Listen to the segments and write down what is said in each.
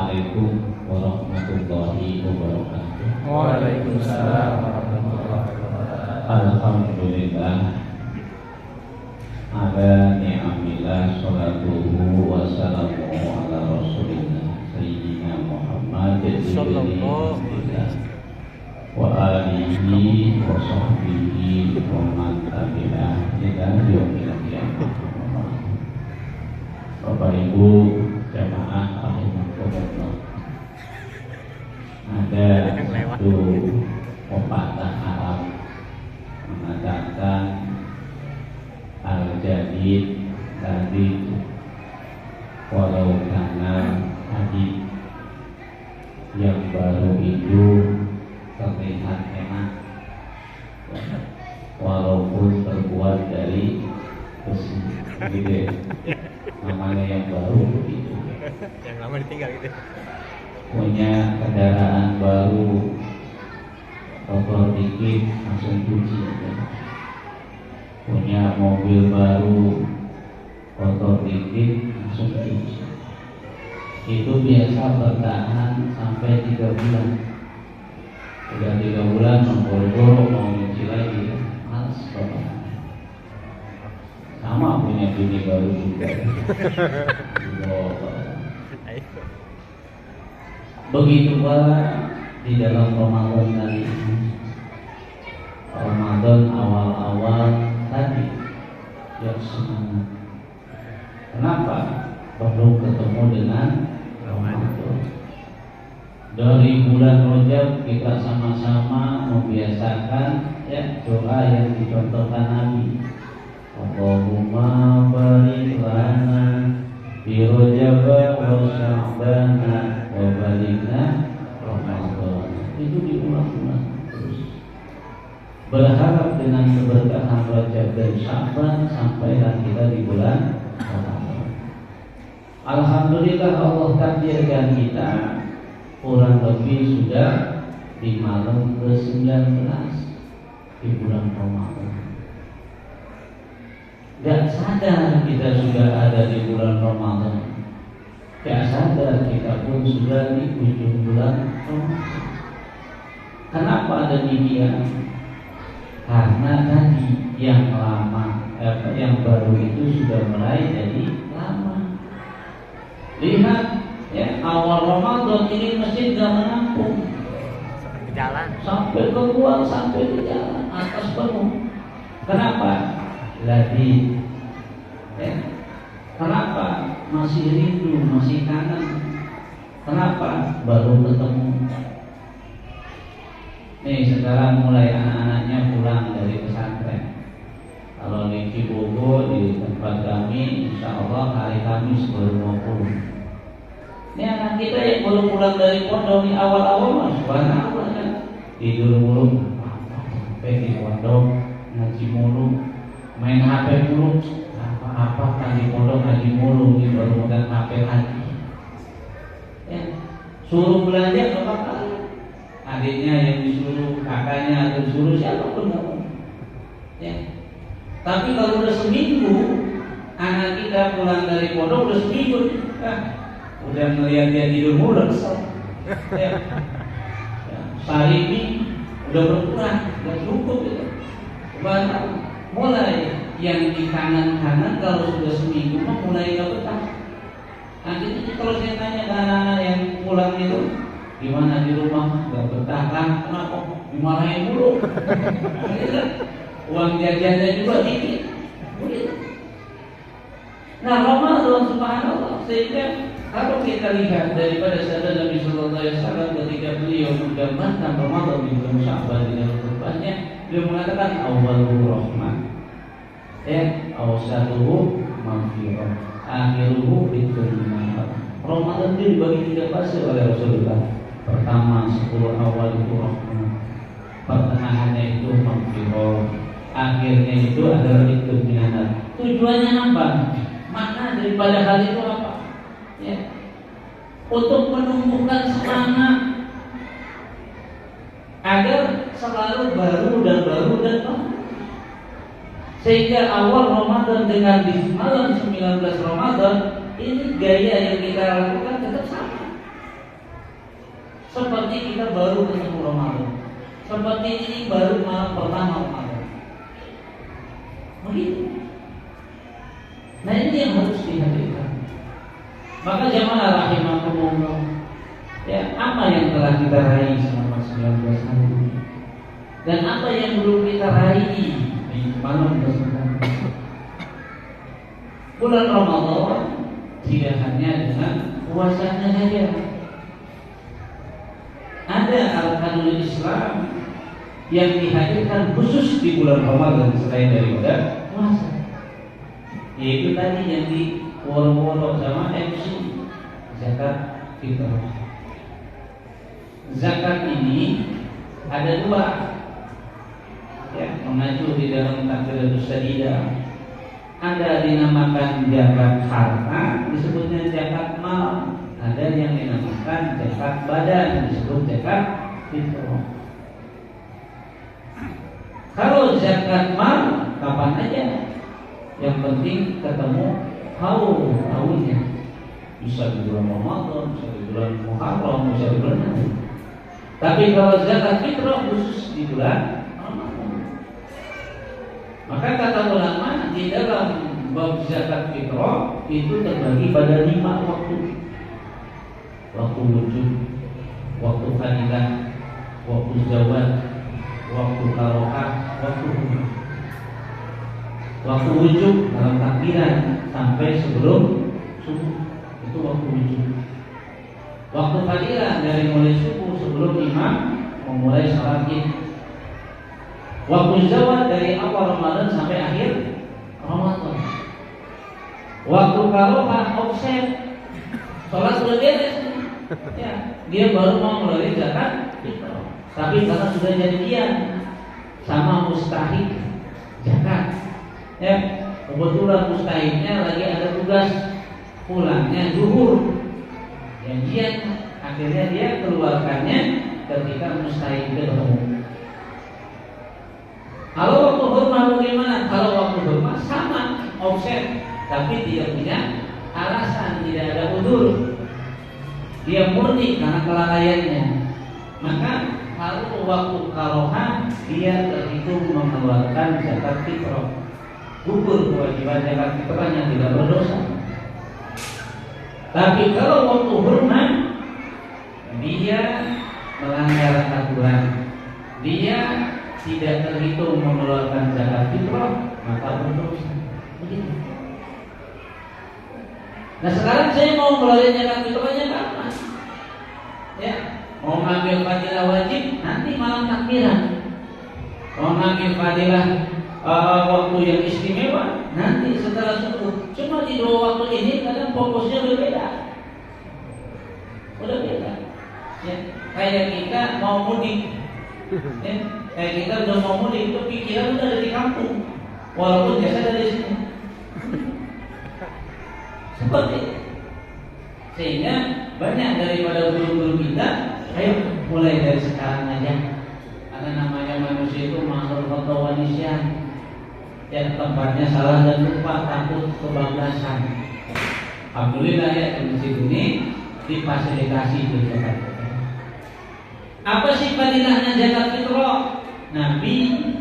Assalamualaikum warahmatullahi wabarakatuh. Waalaikumsalam warahmatullahi wabarakatuh. Alhamdulillah ala ni'amillah salatuhu wa salamuhu ala rasulillah sayyidina Muhammad sallallahu wa alihi wa sahbihi wa man tabi'ah ila yaumil qiyamah. Bapak Ibu jamaah rahimakumullah, ada satu pepatah Arab mengatakan al-jadid tadi walau kana hadid, yang baru itu terlihat enak walaupun terbuat dari besi, gitu ya. Namanya yang baru begitu, yang lama ditinggal gitu. punya kendaraan baru kotor dikit langsung cuci aja. Punya mobil baru kotor dikit langsung cuci. Itu biasa bertahan sampai 3 bulan. Udah 3 bulan menggorok mau nyuci lagi, males banget. Sama punya bini baru juga. Begitu pula di dalam Ramadan kali ini. Ramadan awal-awal tadi yang semangat. Kenapa? Perlu ketemu dengan Ramadan. Dari bulan Rajab kita sama-sama membiasakan ya doa yang dicontohkan Nabi. Allahumma barik lana fi Rajab wa Sya'ban wa balikna Ramadan. Itu diulang-ulang terus. Berharap dengan keberkahan Rajab dan Sya'ban sampailah kita di bulan Ramadan. Alhamdulillah Allah takdirkan kita kurang lebih sudah di malam ke-19 di bulan Ramadan. Gak sadar kita sudah ada di bulan Ramadan. Gak sadar kita pun sudah di ujung bulan Ramadan. Kenapa demikian? Karena tadi yang lama, yang baru itu sudah mulai jadi lama. Lihat ya, awal Ramadan ini masjid gak menampung. Sampai ke jalan. Sampai ke luar, sampai ke jalan, atas penuh. Kenapa? Lagi ya. Kenapa? Masih rindu, masih kangen. Kenapa? Baru ketemu. Nih sekarang mulai anak-anaknya pulang dari pesantren. Kalau di Cibubur di tempat kami, insya Allah hari Kamis baru mau pulang. Ini anak kita yang baru pulang dari pondok di awal-awal mas, banyak kan tidur mulu, sampai di pondok ngaji mulu, main HP mulu, apa kan di pondok ngaji mulu, di baru megang HP lagi. Ya, suruh belanja nggak apa-apa. Adiknya yang disuruh, kakaknya yang disuruh, siapapun nggak mau. Ya. Tapi kalau udah seminggu, anak kita pulang dari pondok udah seminggu, udah ngeliat dia tidur mulu, kesel. Ya. Sehari ini udah berkurang, udah cukup gitu. Bahkan mulai yang di kanan-kanan kalau sudah seminggu mah mulai nggak betah. Nanti kalau saya tanya ke anak-anak yang pulang itu, gimana di rumah nggak betah kan? Kenapa? Dimarahin dulu. Uang jajannya juga dikit. Nah Ramadan subhanallah, sehingga kalau kita lihat daripada sabda Nabi Sallallahu Alaihi Wasallam ketika beliau menggambarkan Ramadan di bulan Sya'ban di dalam khutbahnya, beliau mengatakan awalul rahmah, awsatuhu maghfirah, akhiruhu dzikr. Ramadan itu dibagi 3 fase oleh Rasulullah. Pertama 10 awal itu rahmah, pertengahannya itu maghfirah, akhirnya itu adalah dzikr. Tujuannya apa? Makna daripada hal itu apa? Ya. Untuk menumbuhkan semangat agar selalu baru dan baru, sehingga awal Ramadan dengan di malam 19 Ramadan ini gaya yang kita lakukan tetap sama. baru ketemu Ramadan. Seperti ini baru malam pertama Ramadan. Begitu. Nah ini yang harus dihadirkan. Maka jamaah rahimakumullah, ya, apa yang telah kita raih selama 19 hari dan apa yang belum kita raih di malam tersebut. Bulan Ramadan tidak hanya dengan puasanya saja. Ada arkanul Islam yang dihadirkan khusus di bulan Ramadan selain daripada puasa. Yaitu tadi yang di woro-woro sama MC, zakat fitrah. Zakat ini ada dua, ya, mengacu di dalam takbiratus sadidah. Ada dinamakan zakat harta, disebutnya zakat mal. Ada yang dinamakan zakat badan, disebut zakat fitrah. Kalau zakat mal kapan aja, yang penting ketemu tahunnya. Bisa di bulan Ramadan, bisa di bulan Muharram, bisa di bulan Nabi. Tapi kalau zakat fitrah khusus di bulan Ramadan. Maka kata ulama di dalam bab zakat fitrah itu terbagi pada 5 waktu. Waktu wujud, waktu fadilah, waktu zawal, waktu karohah, waktu umrah. Waktu wujud dalam takbiran sampai sebelum subuh, itu waktu wujud. Waktu fadilah dari mulai subuh sebelum imam memulai salat Id. Waktu zawal dari awal Ramadan sampai akhir Ramadan. Waktu karohah offset, sholat sudah beres, ya, dia baru mau mulai zakat fitrah. Tapi karena sudah janjian sama mustahik zakat, ya, kebetulan mustahiknya lagi ada tugas pulangnya zuhur, janjian, akhirnya dia keluarkannya ketika mustahik ketemu. Kalau waktu hormat bagaimana? Kalau waktu hormat sama offset, tapi tidak punya alasan, tidak ada udzur, dia murni karena kelalaiannya. Maka kalau waktu karohah dia terhitung mengeluarkan zakat fitrah, gugur kewajiban zakat fitrahnya, tidak berdosa. Tapi kalau waktu hormat dia melanggar aturan, dia tidak terhitung mengeluarkan zakat fitrah, maka berdosa. Begitu. Nah sekarang saya mau mengeluarkan zakat fitrahnya kapan? Ya, mau ngambil fadilah wajib nanti malam takbiran. Mau ngambil fadilah waktu yang istimewa nanti setelah subuh. Cuma di 2 waktu ini kadang fokusnya berbeda. Udah beda. Ya, kayak kita mau mudik. Ya, kayak kita udah mau mudik, itu pikiran udah ada di kampung, walaupun biasa dari sini. Seperti itu. Sehingga banyak daripada guru-guru kita, ayo mulai dari sekarang aja. Karena namanya manusia itu makhluk khatawanisian. Ya, tempatnya salah dan lupa, takut kebablasan. Alhamdulillah ya, di masjid ini difasilitasi di zakat. Apa sih fadilahnya zakat fitrah? Nabi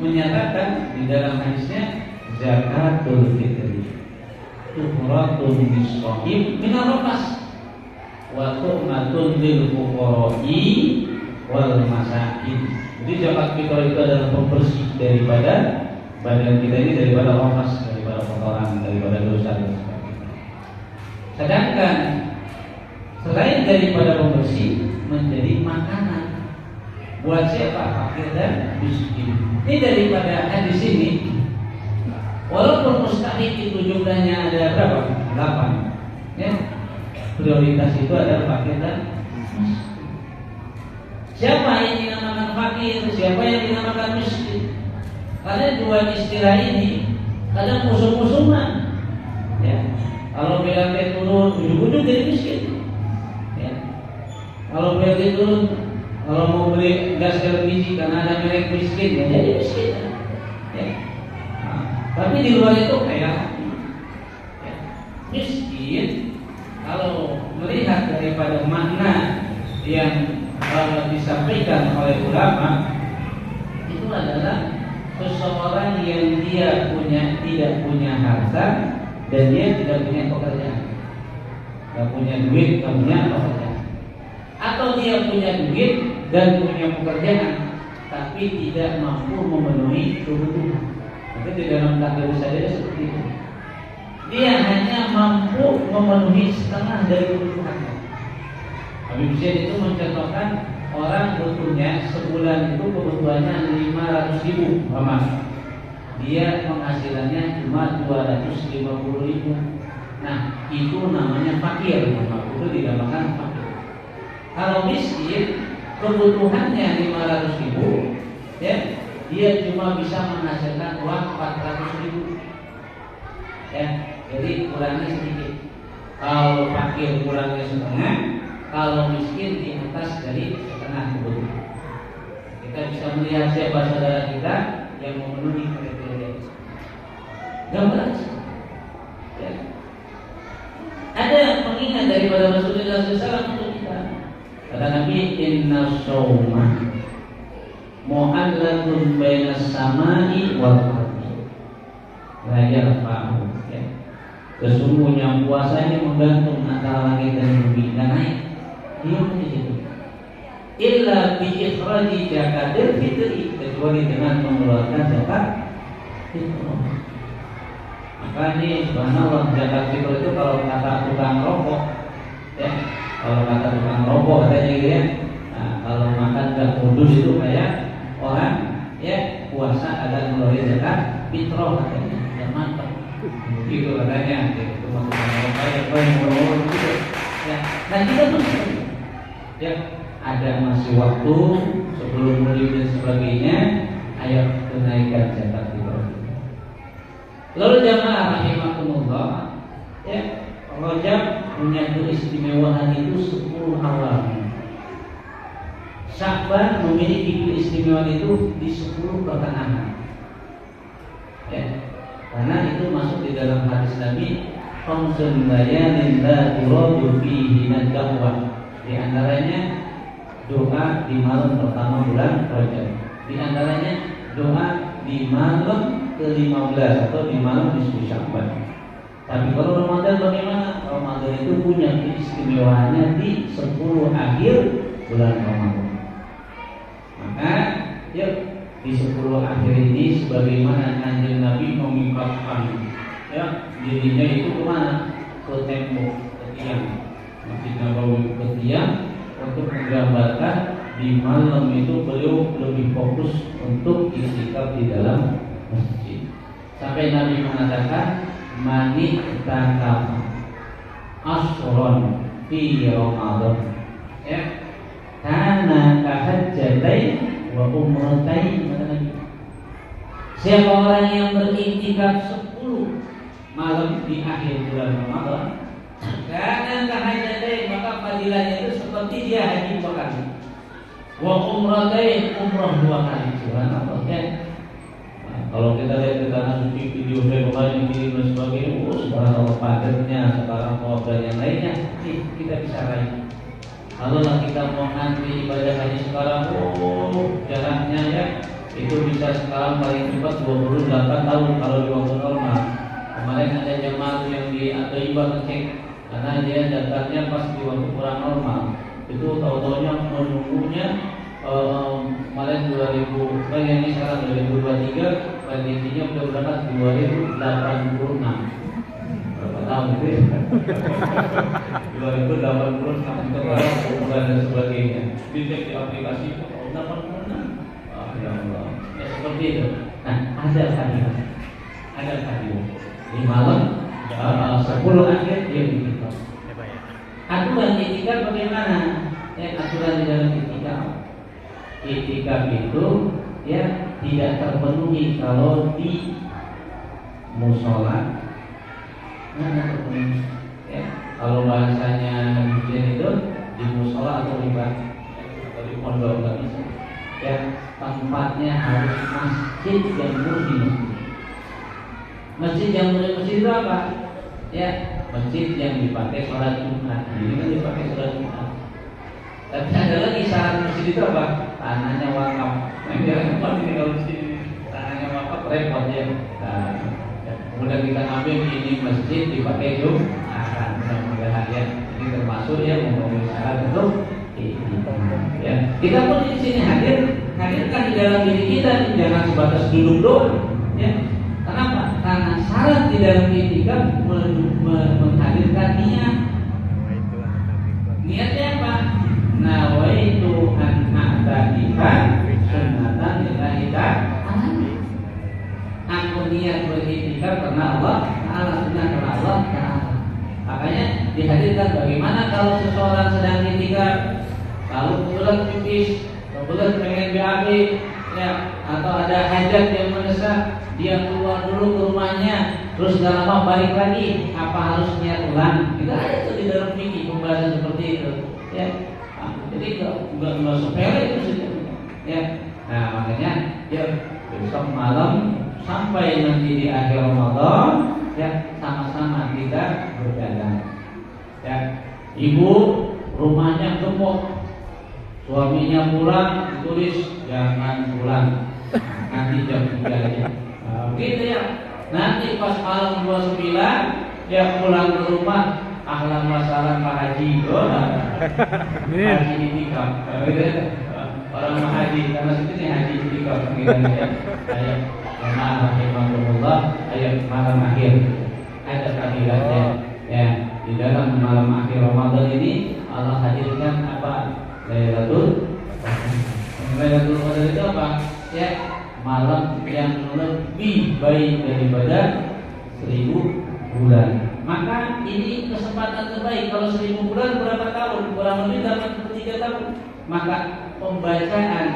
menyatakan di dalam hadisnya, zakatul fitri tuhratun bis-shahib min ar-rafas wa tu'matun lil fuqara'i wal masakin. Jadi zakat fitrah itu adalah pembersih daripada badan kita ini, daripada rafas, daripada kotoran, daripada dosa dan sebagainya. Sedangkan selain daripada pembersih, menjadi makanan buat siapa? Fakir dan miskin. Ini daripada hadis ini, walaupun mustahik itu jumlahnya ada berapa? 8. Ya. Prioritas itu adalah fakir dan miskin. Siapa yang dinamakan fakir? Siapa yang dinamakan miskin? Karena dua istilah ini kadang musuh-musuhan. Ya. Kalau BLT turun, ujung-ujung jadi miskin. Ya. Kalau BLT turun, kalau mau beli gas LPG karena ada merek miskin, ya jadi miskin. Ya. Nah, tapi di luar itu kayak ya, miskin. Kalau melihat daripada makna yang disampaikan oleh ulama itu adalah seseorang yang dia tidak punya harta dan dia tidak punya pekerjaan, tidak punya duit, tidak punya pekerjaan, atau dia punya duit dan punya pekerjaan tapi tidak mampu memenuhi kebutuhan. Maka di dalam takdir saja seperti itu. Dia hanya mampu memenuhi setengah dari kebutuhannya. Habib Zain itu mencontohkan orang butuhnya sebulan itu kebutuhannya 500.000 Mama. Dia penghasilannya cuma 250.000. Nah, itu namanya fakir. Itu dinamakan fakir. Kalau miskin kebutuhannya 500.000, ya, dia cuma bisa menghasilkan uang 400.000. Ya, jadi kurangnya sedikit. Kalau fakir kurangnya setengah, kalau miskin di atas dari setengah kebutuhan. Kita bisa melihat siapa saudara kita yang memenuhi kriteria. Gambar. Ya. Ada pengingat daripada Rasulullah SAW untuk kita. Kata Nabi, Inna shawma mu'allatun bainas samai wal ardi la yarfa'u. Sesungguhnya puasa ini menggantung antara langit dan bumi dan naik. Dia di situ. Illa bi ikhraji zakatil fitri, kecuali dengan mengeluarkan zakat fitrah. Maka ini subhanallah, zakat fitrah itu kalau kata tukang rokok, ya, kalau kata tukang rokok katanya gitu ya. Nah, kalau makan gak kudus itu kayak orang ya puasa ada mengeluarkan zakat fitrah katanya, yang mantap. Gitu katanya, itu maksudnya kayak gitu. Ya, nah kita tuh ya ada masih waktu sebelum mudik dan sebagainya, ayo tunaikan zakat fitrah. Lalu jamaah rahimakumullah, ya Rajab punya keistimewaan itu 10 awal. Sya'ban memiliki keistimewaan itu di 10 pertengahan. Ya. Karena itu masuk di dalam hadis Nabi, khamsun layalin la turadu fihi nadwa. Di antaranya doa di malam pertama bulan Rajab. Di antaranya doa di malam ke-15 atau di malam nisfu Sya'ban. Tapi kalau Ramadan bagaimana? Ramadan itu punya keistimewaannya di 10 akhir bulan Ramadan. Maka yuk di 10 akhir ini sebagaimana Kanjeng Nabi mengungkapkan ya dirinya itu kemana? Ke tembok, ke tiang Masjid Nabawi, ke tiang untuk menggambarkan di malam itu beliau lebih fokus untuk itikaf di dalam masjid. Sampai Nabi mengatakan mani takaf asron fi Ramadan, ya karena kahajjatain wa umratain. Siapa orang yang beriktikaf 10 malam di akhir bulan Ramadan, karena tahajjatain, maka fadilahnya itu seperti dia haji 2 kali. Wa umratain, umrah 2 kali. Subhanallah ya. Nah, kalau kita lihat di tanah suci video saya kemarin ini dan sebagainya, subhanallah padatnya sekarang mau dan yang lainnya, kita bisa raih. Kalau kita mau ngantri ibadah haji sekarang, jaraknya ya itu bisa sekarang paling cepat 28 tahun kalau di waktu normal. Kemarin ada jemaah yang di Atoibah ngecek karena dia daftarnya pas di waktu kurang normal. Itu tahu-taunya menunggunya kemarin 2000, ini sekarang 2023, prediksinya udah berangkat 2086. Berapa tahun itu ya? 2086 bulan dan sebagainya. Dicek di aplikasi 86. Ya Allah, ya seperti itu. Nah, ada hadiah di malam 10 akhir dia itikaf. Aturan itikaf bagaimana? Ya, aturan di dalam itikaf itu ya tidak terpenuhi kalau di musola. Nah, ya, kalau bahasanya hujan itu di musola atau di pondok nggak bisa. Ya, tempatnya harus masjid yang murni. Masjid yang murni itu apa? Ya, masjid yang dipakai sholat Jumat. Ini kan dipakai sholat Jumat. Tapi ada lagi syarat masjid itu apa? Tanahnya wakaf. Nah, ini repot ini kalau di sini tanahnya wakaf repot ya. Nah, kemudian kita ambil ini masjid dipakai Jumatan, mudah-mudahan ya. Ini termasuk ya memenuhi syarat untuk ya. Kita pun di sini hadirkan di dalam diri kita, jangan sebatas duduk doang ya. Kenapa? Karena syarat di dalam itikaf menghadirkan niat. Niatnya apa? Nawaitu an a'tadiha sunnatan lillahi ta'ala. Aku niat beritikaf karena Allah Ta'ala, sunnah karena Allah Ta'ala. Makanya dihadirkan bagaimana kalau seseorang sedang itikaf, lalu kebetulan pipis, kebetulan pengen BAB ya, atau ada hajat yang mendesak, dia keluar dulu ke rumahnya, terus gak lama balik lagi, apa harus niat ulang? Kita ada tuh di dalam fikih pembahasan seperti itu, ya. Nah, jadi nggak sepele itu saja, ya. Nah makanya ya besok malam sampai nanti di akhir Ramadan, ya sama-sama kita berdagang, ya. Ibu rumahnya gemuk, suaminya pulang ditulis jangan pulang, nanti jam 3 aja. Gitu ya. Nanti pas malam 29 ya pulang ke rumah, ahlan wa sahlan Pak Haji. Haji itikaf. Orang Haji karena sini Haji itikaf ya. Ayo rahimahullah, ayo malam akhir ada fadilahnya ya. Di dalam malam akhir Ramadan ini Allah hadirkan apa? Lailatul Qadar itu apa? Ya, malam yang lebih baik daripada 1000 bulan. Maka ini kesempatan terbaik. Kalau 1000 bulan berapa tahun? Kurang lebih 83 tahun. Maka pembacaan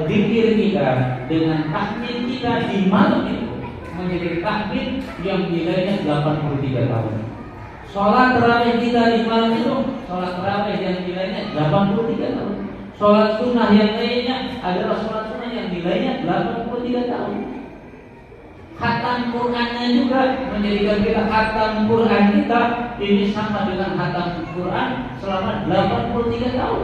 zikir kita dengan tahmid kita di malam itu menjadi tahmid yang nilainya 83 tahun. Sholat tarawih kita di malam itu, sholat tarawih yang nilainya 83 tahun. Sholat sunnah yang lainnya adalah sholat sunnah yang nilainya 83 tahun. Khatam Qurannya juga menjadikan kita khatam Quran kita ini sama dengan khatam Quran selama 83 tahun.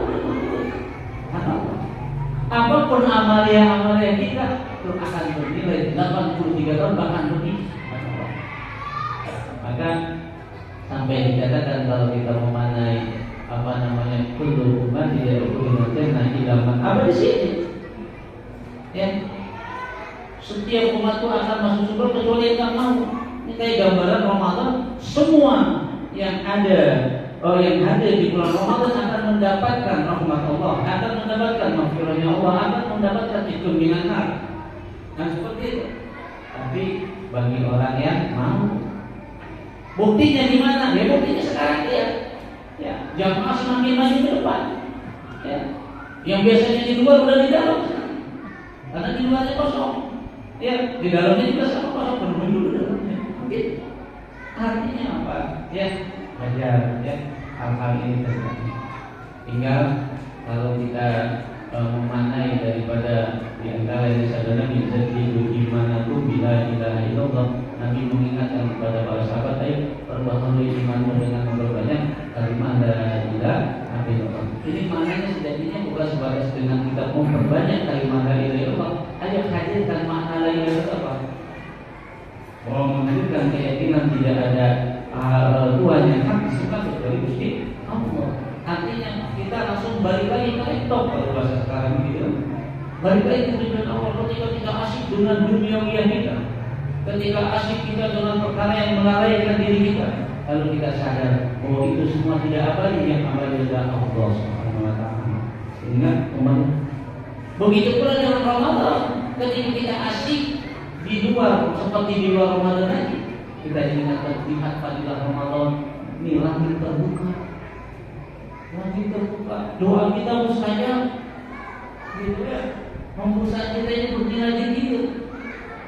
Apapun amalia kita itu akan bernilai 83 tahun bahkan lebih. Maka sampai dikatakan kalau kita memanai apa namanya kullu umat yadkhulul jannah illa man aba di sini. Ya. Setiap umat itu akan masuk surga kecuali yang tak mau. Ini kayak gambaran Ramadan, semua yang ada yang hadir di bulan Ramadan akan mendapatkan rahmat Allah, akan mendapatkan maghfirahnya Allah, akan mendapatkan bimbingan hati. Nah seperti itu. Tapi bagi orang yang mau, buktinya di mana? Ya buktinya sekarang dia. Ya, jamaah semakin maju ke depan. Ya. Yang biasanya di luar udah di dalam. Karena di luarnya kosong. Ya, di dalamnya juga sama kosong, penuh dulu dalamnya. Mungkin artinya apa? Ya, belajar ya hal-hal ini terjadi. Tinggal kalau kita memanai daripada di antara yang disebut Nabi jadi gimana tuh bila ilaha illallah. Nabi mengingatkan kepada para sahabat, ayo perbaharui imanmu dengan memperbanyak kalimat la ilaha illallah. Jadi maknanya sejatinya bukan sebatas dengan kita memperbanyak kalimat la ilaha illallah, ayo hadirkan makna la ilaha illallah. Bahwa menghadirkan keyakinan tidak ada Tuhan yang hak disembah kecuali Gusti Allah. Artinya kita langsung balik lagi ke laptop kalau bahasa sekarang gitu. Balik lagi ke tujuan Allah ketika kita asyik dengan dunia kita. Ketika asyik kita dengan perkara yang melalaikan diri kita, lalu kita sadar bahwa itu semua tidak abadi, yang abadi adalah Allah Subhanahu wa taala. Sehingga begitu pula dengan Ramadan, ketika kita asyik di luar seperti di luar Ramadan lagi, kita ingatkan lihat fadilah Ramadan, ini langit terbuka. Langit terbuka, doa kita mustajab. Gitu ya. Membusa kita ini bernilai tinggi.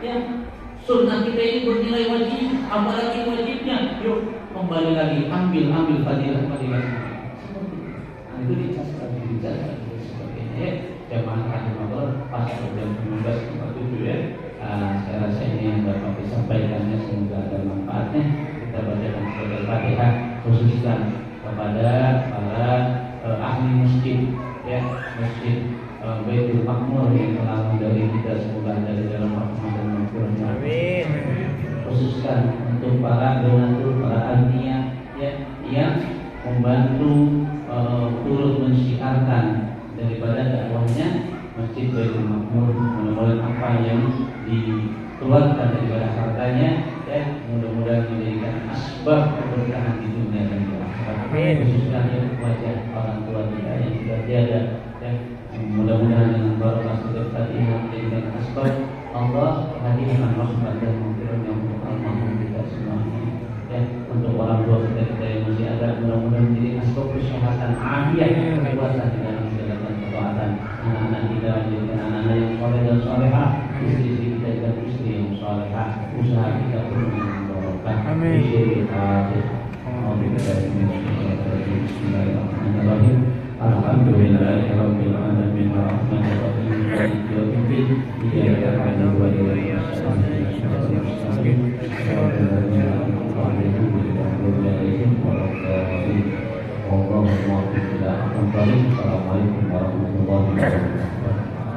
Ya. Sunnah kita ini bernilai wajib, apalagi wajibnya. Yuk kembali lagi, ambil fadilah. Nah itu dicas seperti ini. Jamaah rahimahullah pasal jam 19:47 ya. Saya rasa ini yang dapat disampaikannya, semoga ada manfaatnya. Kita bacakan sebagai Fatihah khususkan kepada para ahli masjid ya Masjid Baitul Makmur yang telah memberi kita semoga dari dalam rahmat dan maghfirahnya. Amin. Khususkan untuk para donatur, para alnia ya yang membantu turut mensiarkan daripada dakwahnya Masjid Baitul Makmur. Mudah-mudahan apa yang dikeluarkan daripada hartanya ya mudah-mudahan menjadikan asbab keberkahan di dunia dan di akhirat. Amin. Khususnya wajah orang tua kita yang sudah tiada ya mudah-mudahan dengan barokah setiap Fatihah menjadikan asbab Allah hadirkan rahmat dan maghfirahnya untuk almarhum kita semuanya ya untuk orang tua kita yang masih ada mudah-mudahan menjadi asbab kesehatan afiat kekuatan di dalam menjalankan ketaatan anak-anak kita menjadikan anak-anak yang soleh dan solehah istri-istri kita dan istri yang solehah usaha kita pun yang barokah. Amin. Bismillahirrahmanirrahim. Alhamdulillahirabbil alamin arrahmanir rahim maliki yaumiddin iyyaka na'budu wa iyyaka nasta'in ihdinas siratal mustaqim. Assalamualaikum warahmatullahi wabarakatuh.